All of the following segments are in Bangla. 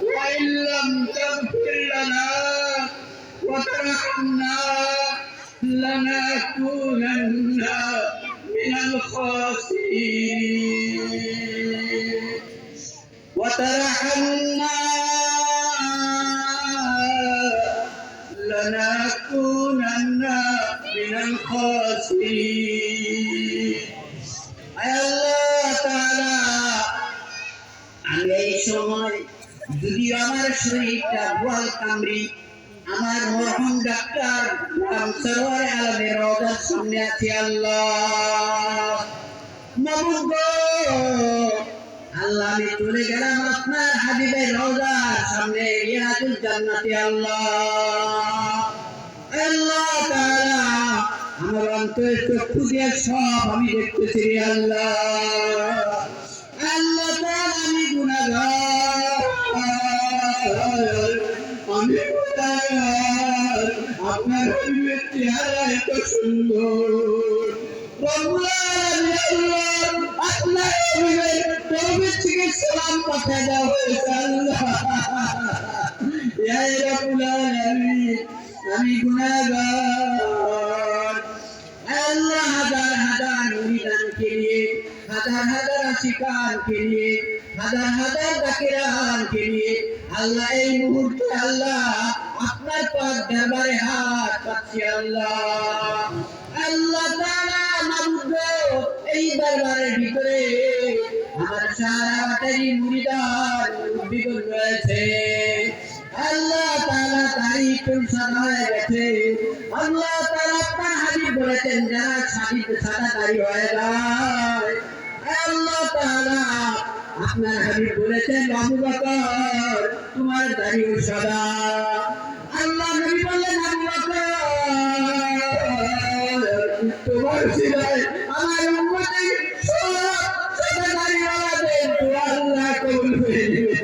وإن لم تغفر لنا وترحمنا لنكونن من الخاسرين وترحمنا لنكونن من الخاسرين আল্লাহ তাআলা আমি এই সময় যদি আমার শরীরটা বল কামড়ি আমার মরহুম ডাক্তার সরওয়ার আলমের রওজার সামনে আছি আল্লাহ মাবুদ গো আল্লাহ আমি চলে গেলাম আপনার হাবিবের রওজার সামনে রিয়াজুল জান্নাতে আল্লাহ আল্লাহ তাআলা আমার অন্তরের চক্ষু দিয়ে সব আমি দেখতেছি আল্লাহ আল্লাহ তাআলা আমি গুনাহগার আমি গুনাহগার আপনার হাবিবের চেহারা এত সুন্দর রব্বুল আলামিন আপনার হাবিবের তরফ থেকে সালাম পাঠিয়ে দেওয়া হয়েছে আল্লাহ ইয়া রব্বুল আলামিন আমি গুনাহগার আল্লাহ হাজার হাজার মুরিদান के लिए হাজার হাজার আশিকান के लिए হাজার হাজার জাকিরান के लिए আল্লাহ এই মুহূর্তে আল্লাহ আপনার পাক দরবারে হাত পাচ্ছি আল্লাহ আল্লাহ তাআলা মাবুদ এই দরবারের ভিতরে আমার সারা বাটারি মুরিদান বিগল রয়েছে আল্লাহ তাআলা তারিকুল সাদায় গেছে আল্লাহ তাআলা আপনার হাবিব বলেছেন যারা সাদা দাড়ি হয়ে যায় আল্লাহ তাআলা আপনার হাবিব বলেছেন আবু বকর তোমার দাড়িও সাদা আল্লাহ নবী বললেন আবু বকর তোমার সিলায় আমার উম্মতের সব সাদা দাড়িওয়ালাদের দোয়া আল্লাহ কবুল করে নেবে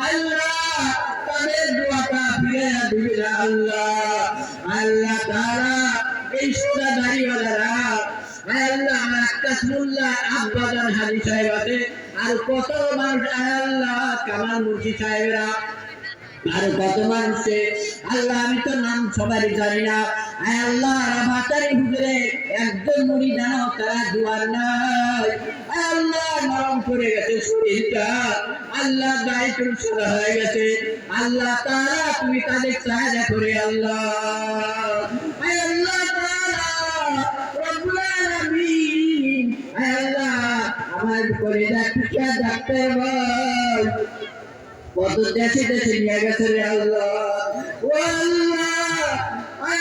আল্লাহ তাদের দোয়াটা ফিরে দিবে আল্লাহ আল্লাহ তাআলা এই সাদা দাড়িওয়ালারা আল্লাহ কাসমুল্লাহ আব্বাজান হাজী সাহেব আছে আর কত মানুষ আল্লাহ কামাল মুন্সি সাহেবরা আর কত মানুষে আল্লাহ আমি তো নাম সবারই জানি না আল্লাহ রাভাতারি হুজুরে একজন মুড়ি জানো তারা দুয়ার নাই আল্লাহ নরম করে গেছে শরীরটা আল্লাহ দায়িত্ব সাদা হয়ে গেছে আল্লাহ তাআলা তুমি তাদের সাহায্য করে আল্লাহ আল্লাহ তাআলা রব্বুল আলামিন আল্লাহ আমার করে ডাক্তার ডাক্তার ভাই কত দেশে দেশে নিয়ে গেছে রে আল্লাহ ও আল্লাহ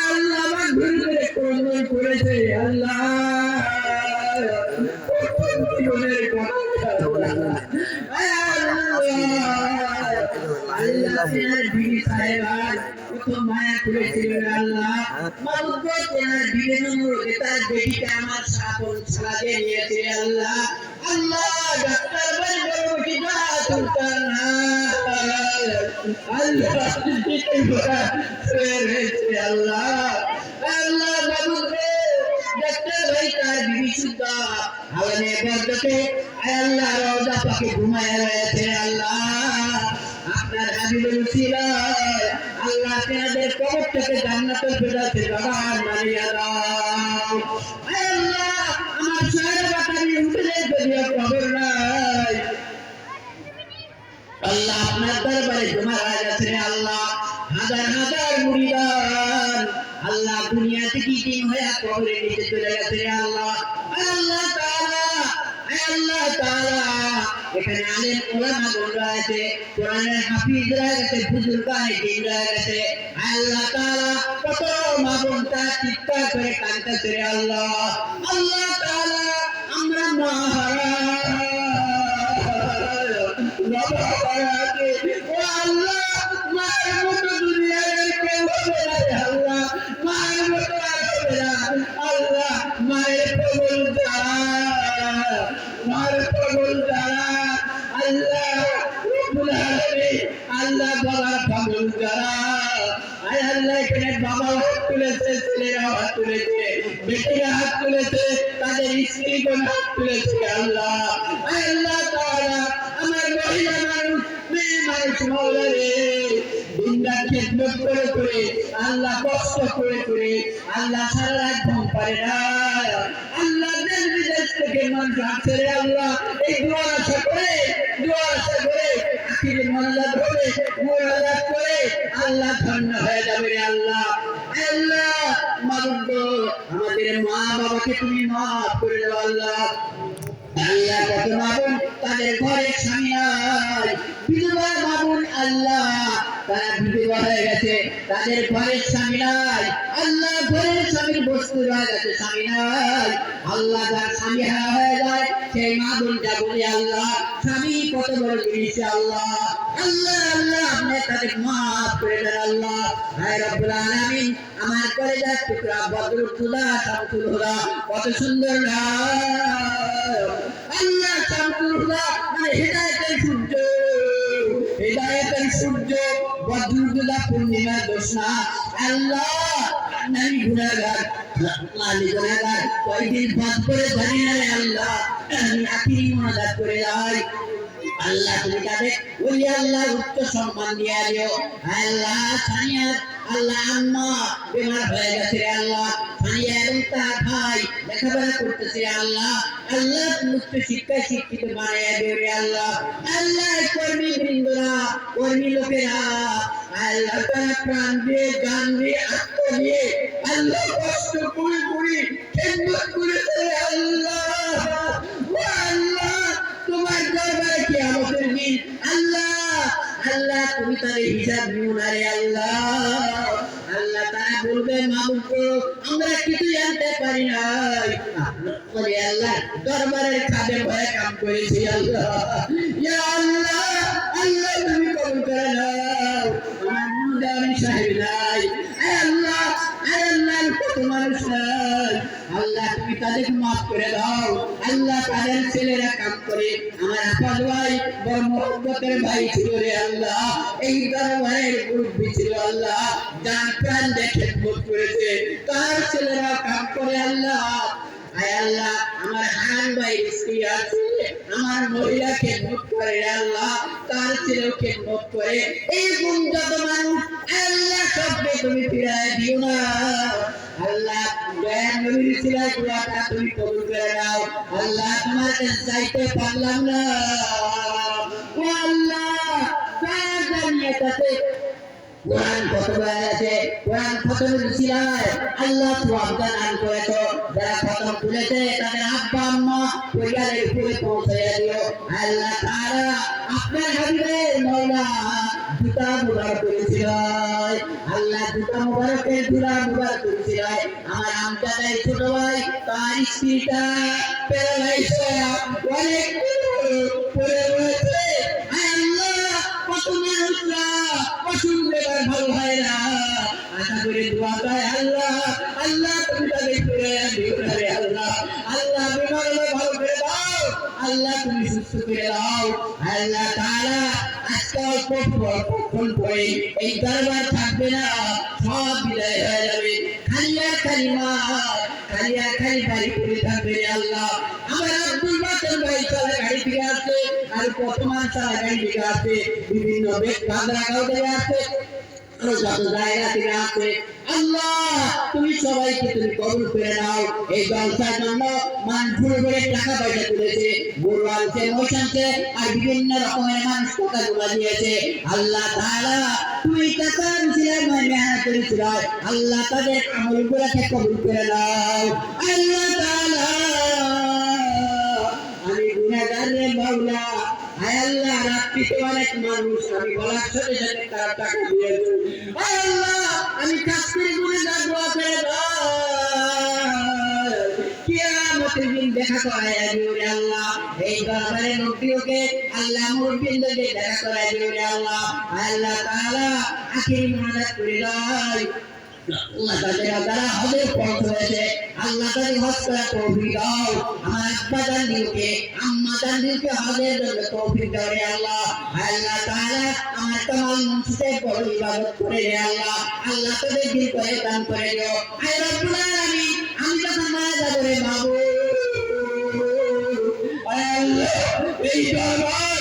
আল্লাহ আমার ঘুরে ঘুরে কর্মই করেছে আল্লাহ জীবনের আল্লাহ বিবি সাহেবা কত মায়া করেছিলেন আল্লাহ মাবুদ তোমার বিবি নম্বর তার বেটিকে আমার সাপন সাজে নিয়েছে আল্লাহ আল্লাহ ডাক্তার ভাই বড় বেটি না সুলতান আল্লাহ এই বড় হয়েছে আল্লাহ আল্লাহ মাবুদ ডাক্তার ভাই তার বিবি সুদ্ধা আলামে বরকতে আল্লাহ রওজা পাকে ঘুমায় রয়েছে আল্লাহ আপনার হাবিবের উসিলায় আল্লাহ তাদের কবরটাকে জান্নাতুল ফেরদাউসে জবান বানিয়ে দাও আল্লাহ আমার সারা বাটারি উঠলে যদিও কবর নাই আল্লাহ আপনার দরবারে জমা হয়ে গেছে আল্লাহ হাজার হাজার মুরিদান আল্লাহ দুনিয়া থেকে দিন হয়ে কবরে নিচে চলে গেছে আল্লাহ আল্লাহ তাআলা এখানে আলেম ওলামা রয়েছে কোরআনের হাফিজ রয়েছে বুজুর্গানে দিন রয়েছে আল্লাহ তাআলা কত মাবুনটা চিৎকার করে কাঁদতেছে আল্লাহ আল্লাহ তাআলা আমরা মহারা ও আল্লাহ মায়ের মতো দুনিয়ার কেউ হবে না আল্লাহ মায়ের মতো আসবে না আল্লাহ মায়ের প্রবল যারা আল্লাহ রব্বুল আলামিন আল্লাহ বাবার প্রবল যারা আয় আল্লাহ এখানে বাবা হাত তুলেছে ছেলেরা হাত তুলেছে বেটিরা হাত তুলেছে তাদের স্ত্রীগণ হাত তুলেছে আল্লাহ আল্লাহ তাআলা আমার মহিলা মানুষ মাওলা রে দিনরাত খেদমত করে করে আল্লাহ কষ্ট করে করে আল্লাহ সারা রাত ঘুম পারে না আল্লাহ দেশ বিদেশ থেকে মানুষ আসছে রে আল্লাহ এই দোয়া আশা করে আখিরে মোনাজাত করে মোনাজাত করে আল্লাহ ধন্য হয়ে যাবে রে আল্লাহ আল্লাহ মাবুদ আমাদের মা বাবাকে তুমি মাফ করে দাও আল্লাহ আল্লাহ কত মাবুন তাদের ঘরে স্বামী নাই বিধবা মাবুন আল্লাহ তারা বিধবা হয়ে গেছে তাদের ঘরে স্বামী নাই আল্লাহ ঘরের স্বামীর বস্তু রয়ে গেছে স্বামী নাই আল্লাহ যার স্বামী হারা হয়ে যায় সেই মাবুনটা বলি আল্লাহ স্বামী কত বড় জিনিস আল্লাহ আল্লাহ আল্লাহ আপনি তাদের মাফ করে দেন আল্লাহ হায় রব্বুল আলামিন আমার কলেজার টুকরা বদরুল খুদা শামসুল হুদা কত সুন্দর নাম আল্লাহ শামসুল হুদা মানে হিদায়াতের সূর্য বদরুল খুদা পূর্ণিমার দোসনা আল্লাহ আমি গুনাহগার আমি গুনাহগার কয়দিন বাদ করে জানি না রে আল্লাহ আমি আখিরি মোনাজাত করে যাই আল্লাহ তুমি তাদের ওই আল্লাহ উচ্চ সম্মান দিয়ে দিও আল্লাহ সানিয়া আল্লাহ আম্মা বেমার হয়ে গেছে রে আল্লাহ সানিয়া এবং তার ভাই লেখাপড়া করতেছে আল্লাহ আল্লাহ উচ্চ শিক্ষায় শিক্ষিত বানিয়ে দিও রে আল্লাহ আল্লাহ কর্মী বৃন্দরা কর্মী লোকেরা আল্লাহ তারা প্রাণ দিয়ে গান দিয়ে আত্ম দিয়ে আল্লাহ কষ্ট করে করে খেদমত করেছে আল্লাহ আল্লাহ তোমার দরবারে কি আমাদের দিন আল্লাহ আল্লাহ তুমি তাদের হিসাব নিও না রে আল্লাহ আল্লাহ তারা বলবে মাবুদ আমরা কিছু জানতে পারি নাই বলে আল্লাহ দরবারের খাদে ভয়ে কাম করেছি আল্লাহ ইয়া আল্লাহ আল্লাহ তুমি কবুল করে নাও আমার মুদানি সাহেব নাই আল্লাহ কত মানুষ নাই আল্লাহ তুমি তাদের মাফ করে দাও আল্লাহ তাদের ছেলেরা কাম করে আমার আপাদ ভাই বড় মহব্বতের ভাই ছিল রে আল্লাহ এই দরবারের মুরব্বী ছিল আল্লাহ যার প্রাণ দেখে ভোট করেছে তার ছেলেরা কাম করে আল্লাহ আয় আল্লাহ আমার হারান ভাই স্ত্রী আছে আমার মহিলাকে ভোট করে আল্লাহ তার ছেলেকে ভোট করে এই গুণ যত মানুষ আল্লাহ সবকে তুমি ফিরায় দিও না আল্লাহ দয়ার নবীর সিরাজ দোয়াটা তুমি কবুল করে নাও আল্লাহ তোমার কাছে চাইতে পারলাম না ও আল্লাহ কার জানিয়েছে কোরআন খতম হয়েছে কোরআন খতমের উসিলায় আল্লাহ সওয়াব দান করেছো যারা খতম করেছে তাদের আব্বা আম্মা পরিবারের উপরে পৌঁছাইয়া দিও আল্লাহ তাআলা আপনার হাবিবের মাওলা জুতা মুবারক করেছিল আল্লাহ জুতা মুবারকের জুতা মুবারক করেছিল আমার আমজাদের ছোট ভাই তার স্ত্রীটা প্যারালাইজ হয়ে অনেক পড়ে রয়েছে আল্লাহ কত মানুষরা অসুন্দর ভালো হয় না আশা করে দোয়া করে আল্লাহ আল্লাহ তুমি তাদের ফিরে দিও রে আল্লাহ আল্লাহ বিমার ভালো করে দাও আল্লাহ তুমি সুস্থ করে দাও আল্লাহ তাআলা আজকে অল্পক্ষণ পরে এই দরবার থাকবে না সব বিদায় হয়ে যাবে খালি আর খালি মা খালি আর খালি বাড়ি পড়ে থাকবে আল্লাহ আমার আব্দুল বাসন ভাই চলে গাড়ি থেকে আসছে আর প্রথমান সারা গাড়ি থেকে আসছে বিভিন্ন বেশ বাঁধরা গাও থেকে আসছে যত জায়গা থেকে আসছে আল্লাহ তুমি সবাইকে তুমি কবুল করে নাও এই জলসার জন্য মানুষ করে টাকা পয়সা তুলেছে গরু আনছে মোষ আনছে আর বিভিন্ন রকমের মানুষ টাকাগুলো দিয়েছে আল্লাহ তাআলা তুমি টাকা দিলে মেহনত করেছিল আল্লাহ তাদের আমলগুলোকে কবুল করে নাও আল্লাহ তাআলা আমি গুনাহগার রে মাওলা আয় আল্লাহ রাত্রিতে অনেক মানুষ আমি বলার সাথে সাথে তার টাকা দিয়েছি আয় আল্লাহ আমি কাজ করে গুনাহগার দোয়া করে দাও কিয়ামতের দিন দেখা করায় দিও রে আল্লাহ এই দরবারের মুক্তিকে আল্লাহ মুরবিন্দকে দেখা করায় দিও রে আল্লাহ আল্লাহ তাআলা আখিরি মোনাজাত করে দাও আল্লাহ তাদের দ্বারা হবে পৌঁছেছে আল্লাহ তাদের হজ করা তৌফিক দাও আমার আব্বা জানদিকে আম্মা জানদিকে হজের জন্য তৌফিক দাও রে আল্লাহ আল্লাহ তাআলা আমার তমাম মুনসিতে বড় ইবাদত করে রে আল্লাহ আল্লাহ তাদের দিল করে দান করে দিও আয় রব্বুল আলামিন আমি যখন মারা যাব রে মাবুদ আয় আল্লাহ এই দরবার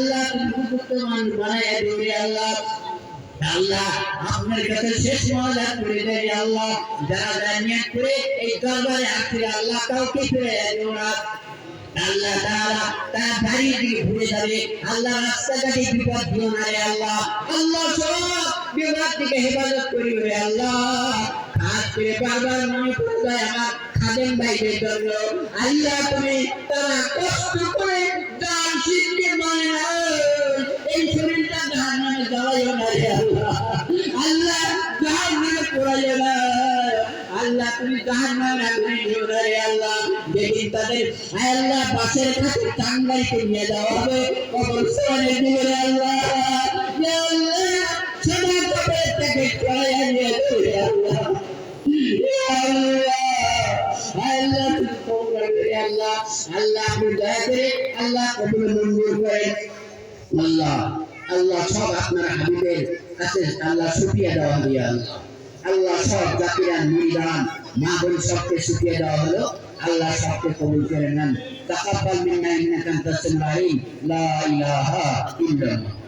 আল্লাহ তুমি উপযুক্ত মানুষ বানাইয়া দিবে আল্লাহ আল্লাহ আপনার কাছে শেষ মহলাত করে দেয় আল্লাহ যারা জানিয়ে করে এই দরবারে আসে আল্লাহ কাউকে ফিরে দিও না আল্লাহ তাআলা তার বাড়ির দিকে ঘুরে যাবে আল্লাহ রাস্তাঘাটে বিপদ দিও না রে আল্লাহ আল্লাহ সব বিপদ থেকে হেফাজত করিবে আল্লাহ খাস করে বারবার মনে পড়ে যায় আমার খাদেম ভাইদের জন্য আল্লাহ তুমি তারা কষ্ট করে দান শিখতে মানে না এই শরীরটা জাহান্নামে যাওয়াইও না রে আল্লাহ আল্লাহ জাহান্নামে পোড়াইও না আল্লাহ তুমি জাহান্নামে আগুনে দিও না রে আল্লাহ যেদিন তাদের আল্লাহ বাসের কাছে টাঙ্গাইতে নিয়ে যাওয়া হবে কবরস্থানে দিও রে আল্লাহ ইয়া আল্লাহ সদা কবর থেকে ছড়াইয়া নিয়ে যাও রে আল্লাহ ইয়া আল্লাহ আল্লাহ তুমি কবুল করে আল্লাহ আল্লাহ আপনি দয়া করে আল্লাহ কবুল মঞ্জুর করেন আল্লাহ আল্লাহ সব আপনার হাবিবের কাছে আল্লাহ শুকরিয়া দেওয়া দিয়ে আল্লাহ আল্লাহ সব জাকিরান মুরিদান মা বোন সবকে শুকরিয়া দেওয়া হলো আল্লাহ সবকে কবুল করে নেন তাকাব্বাল মিন্না ইন্নাকা আনতাস সামিউল আলিম লা ইলাহা ইল্লাল্লাহ